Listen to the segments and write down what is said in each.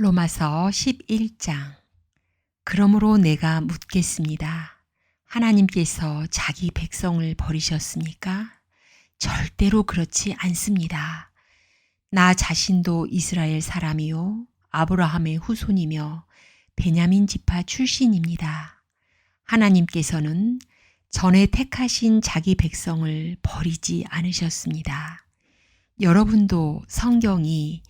로마서 11장. 그러므로 내가 묻겠습니다. 하나님께서 자기 백성을 버리셨습니까? 절대로 그렇지 않습니다. 나 자신도 이스라엘 사람이요 아브라함의 후손이며 베냐민 지파 출신입니다. 하나님께서는 전에 택하신 자기 백성을 버리지 않으셨습니다. 여러분도 성경이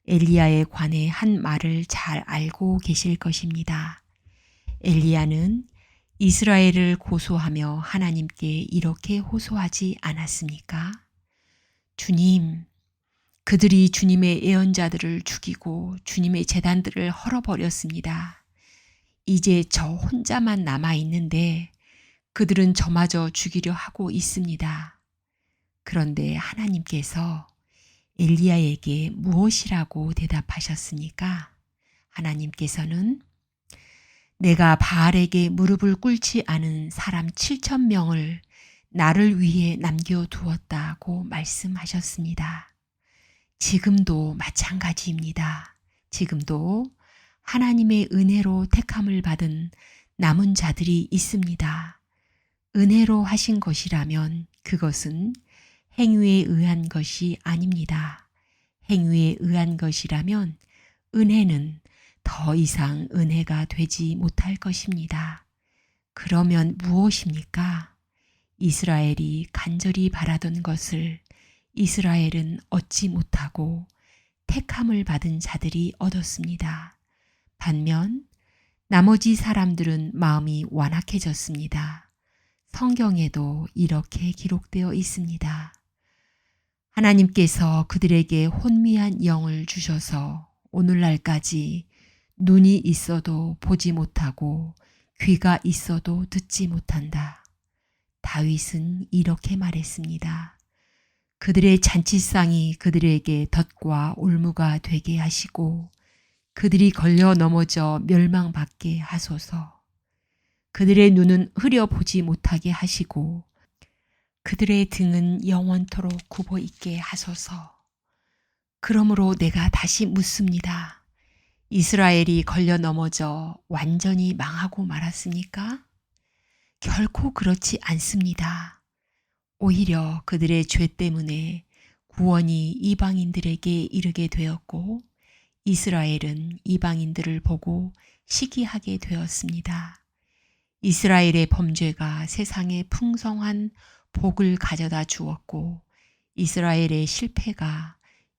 엘리야에 관해 한 말을 잘 알고 계실 것입니다. 엘리야는 이스라엘을 고소하며 하나님께 이렇게 호소하지 않았습니까? 주님, 그들이 주님의 예언자들을 죽이고 주님의 제단들을 헐어버렸습니다. 이제 저 혼자만 남아있는데 그들은 저마저 죽이려 하고 있습니다. 그런데 하나님께서 엘리야에게 무엇이라고 대답하셨습니까? 하나님께서는 내가 바알에게 무릎을 꿇지 않은 사람 7,000명을 나를 위해 남겨두었다고 말씀하셨습니다. 지금도 마찬가지입니다. 지금도 하나님의 은혜로 택함을 받은 남은 자들이 있습니다. 은혜로 하신 것이라면 그것은 행위에 의한 것이 아닙니다. 행위에 의한 것이라면 은혜는 더 이상 은혜가 되지 못할 것입니다. 그러면 무엇입니까? 이스라엘이 간절히 바라던 것을 이스라엘은 얻지 못하고 택함을 받은 자들이 얻었습니다. 반면 나머지 사람들은 마음이 완악해졌습니다. 성경에도 이렇게 기록되어 있습니다. 하나님께서 그들에게 혼미한 영을 주셔서 오늘날까지 눈이 있어도 보지 못하고 귀가 있어도 듣지 못한다. 다윗은 이렇게 말했습니다. 그들의 잔치상이 그들에게 덫과 올무가 되게 하시고 그들이 걸려 넘어져 멸망받게 하소서. 그들의 눈은 흐려보지 못하게 하시고 그들의 등은 영원토록 굽어 있게 하소서. 그러므로 내가 다시 묻습니다. 이스라엘이 걸려 넘어져 완전히 망하고 말았습니까? 결코 그렇지 않습니다. 오히려 그들의 죄 때문에 구원이 이방인들에게 이르게 되었고 이스라엘은 이방인들을 보고 시기하게 되었습니다. 이스라엘의 범죄가 세상에 풍성한 복을 가져다 주었고 이스라엘의 실패가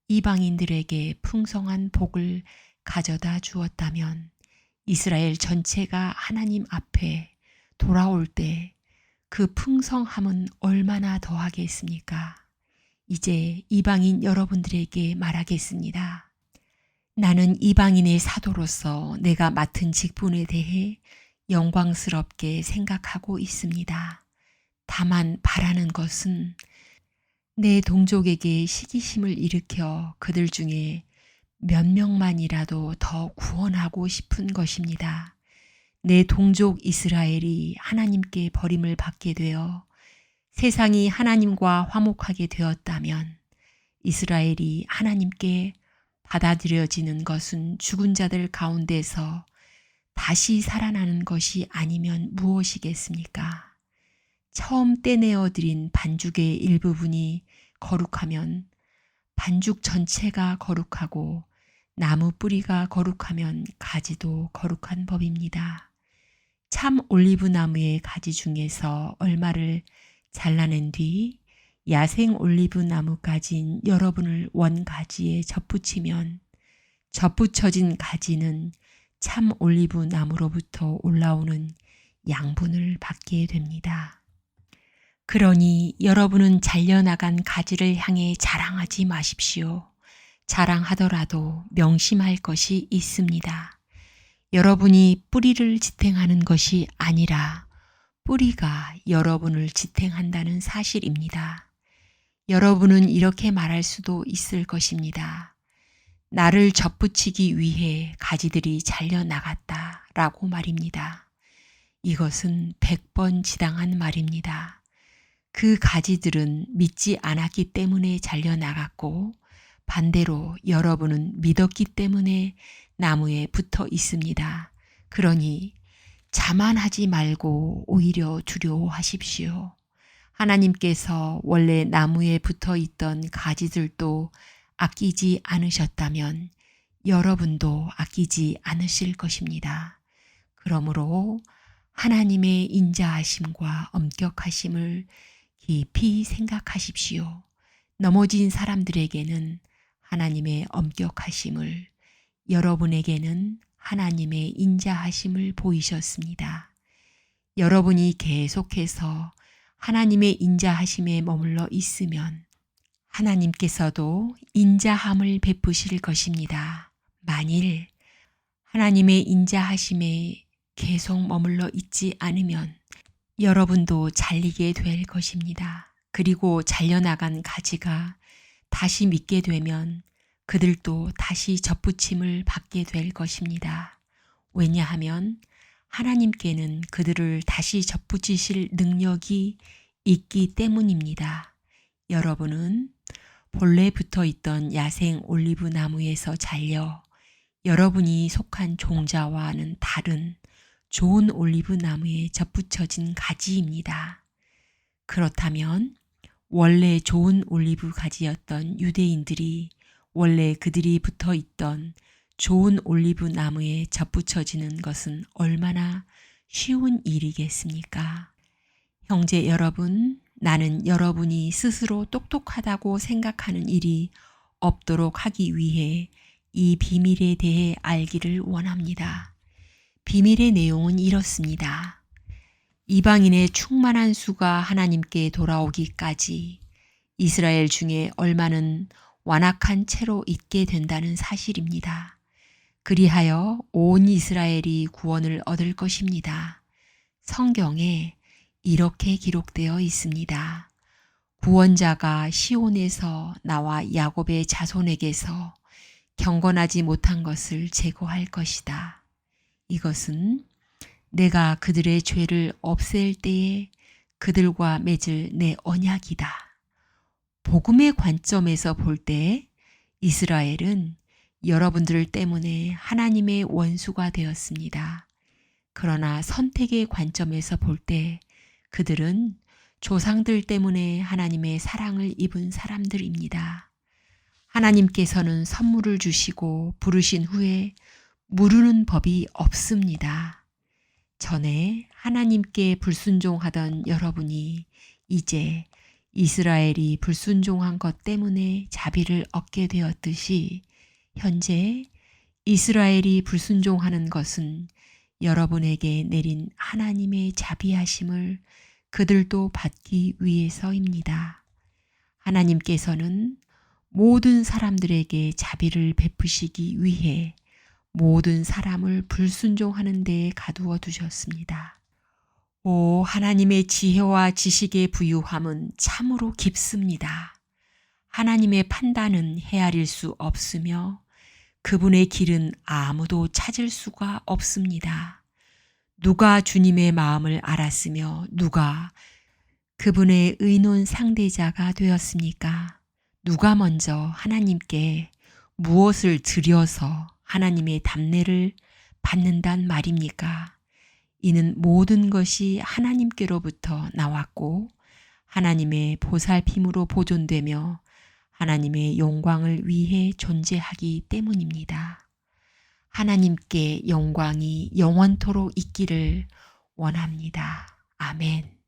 이방인들에게 풍성한 복을 가져다 주었다면 이스라엘 전체가 하나님 앞에 돌아올 때 그 풍성함은 얼마나 더하겠습니까? 이제 이방인 여러분들에게 말하겠습니다. 나는 이방인의 사도로서 내가 맡은 직분에 대해 영광스럽게 생각하고 있습니다. 다만 바라는 것은 내 동족에게 시기심을 일으켜 그들 중에 몇 명만이라도 더 구원하고 싶은 것입니다. 내 동족 이스라엘이 하나님께 버림을 받게 되어 세상이 하나님과 화목하게 되었다면 이스라엘이 하나님께 받아들여지는 것은 죽은 자들 가운데서 다시 살아나는 것이 아니면 무엇이겠습니까? 처음 떼내어 드린 반죽의 일부분이 거룩하면 반죽 전체가 거룩하고 나무 뿌리가 거룩하면 가지도 거룩한 법입니다. 참 올리브 나무의 가지 중에서 얼마를 잘라낸 뒤 야생 올리브 나무가지인 여러분을 원 가지에 접붙이면 접붙여진 가지는 참 올리브 나무로부터 올라오는 양분을 받게 됩니다. 그러니 여러분은 잘려나간 가지를 향해 자랑하지 마십시오. 자랑하더라도 명심할 것이 있습니다. 여러분이 뿌리를 지탱하는 것이 아니라 뿌리가 여러분을 지탱한다는 사실입니다. 여러분은 이렇게 말할 수도 있을 것입니다. 나를 접붙이기 위해 가지들이 잘려나갔다 라고 말입니다. 이것은 100번 지당한 말입니다. 그 가지들은 믿지 않았기 때문에 잘려나갔고 반대로 여러분은 믿었기 때문에 나무에 붙어 있습니다. 그러니 자만하지 말고 오히려 두려워하십시오. 하나님께서 원래 나무에 붙어 있던 가지들도 아끼지 않으셨다면 여러분도 아끼지 않으실 것입니다. 그러므로 하나님의 인자하심과 엄격하심을 깊이 생각하십시오. 넘어진 사람들에게는 하나님의 엄격하심을, 여러분에게는 하나님의 인자하심을 보이셨습니다. 여러분이 계속해서 하나님의 인자하심에 머물러 있으면 하나님께서도 인자함을 베푸실 것입니다. 만일 하나님의 인자하심에 계속 머물러 있지 않으면 여러분도 잘리게 될 것입니다. 그리고 잘려나간 가지가 다시 믿게 되면 그들도 다시 접붙임을 받게 될 것입니다. 왜냐하면 하나님께는 그들을 다시 접붙이실 능력이 있기 때문입니다. 여러분은 본래 붙어 있던 야생 올리브 나무에서 잘려 여러분이 속한 종자와는 다른 좋은 올리브 나무에 접붙여진 가지입니다. 그렇다면 원래 좋은 올리브 가지였던 유대인들이 원래 그들이 붙어 있던 좋은 올리브 나무에 접붙여지는 것은 얼마나 쉬운 일이겠습니까? 형제 여러분, 나는 여러분이 스스로 똑똑하다고 생각하는 일이 없도록 하기 위해 이 비밀에 대해 알기를 원합니다. 비밀의 내용은 이렇습니다. 이방인의 충만한 수가 하나님께 돌아오기까지 이스라엘 중에 얼마는 완악한 채로 있게 된다는 사실입니다. 그리하여 온 이스라엘이 구원을 얻을 것입니다. 성경에 이렇게 기록되어 있습니다. 구원자가 시온에서 나와 야곱의 자손에게서 경건하지 못한 것을 제거할 것이다. 이것은 내가 그들의 죄를 없앨 때에 그들과 맺을 내 언약이다. 복음의 관점에서 볼 때 이스라엘은 여러분들 때문에 하나님의 원수가 되었습니다. 그러나 선택의 관점에서 볼 때 그들은 조상들 때문에 하나님의 사랑을 입은 사람들입니다. 하나님께서는 선물을 주시고 부르신 후에 무르는 법이 없습니다. 전에 하나님께 불순종하던 여러분이 이제 이스라엘이 불순종한 것 때문에 자비를 얻게 되었듯이 현재 이스라엘이 불순종하는 것은 여러분에게 내린 하나님의 자비하심을 그들도 받기 위해서입니다. 하나님께서는 모든 사람들에게 자비를 베푸시기 위해 모든 사람을 불순종하는 데에 가두어 두셨습니다. 오, 하나님의 지혜와 지식의 부유함은 참으로 깊습니다. 하나님의 판단은 헤아릴 수 없으며 그분의 길은 아무도 찾을 수가 없습니다. 누가 주님의 마음을 알았으며 누가 그분의 의논 상대자가 되었습니까? 누가 먼저 하나님께 무엇을 드려서 하나님의 답례를 받는단 말입니까? 이는 모든 것이 하나님께로부터 나왔고 하나님의 보살핌으로 보존되며 하나님의 영광을 위해 존재하기 때문입니다. 하나님께 영광이 영원토록 있기를 원합니다. 아멘.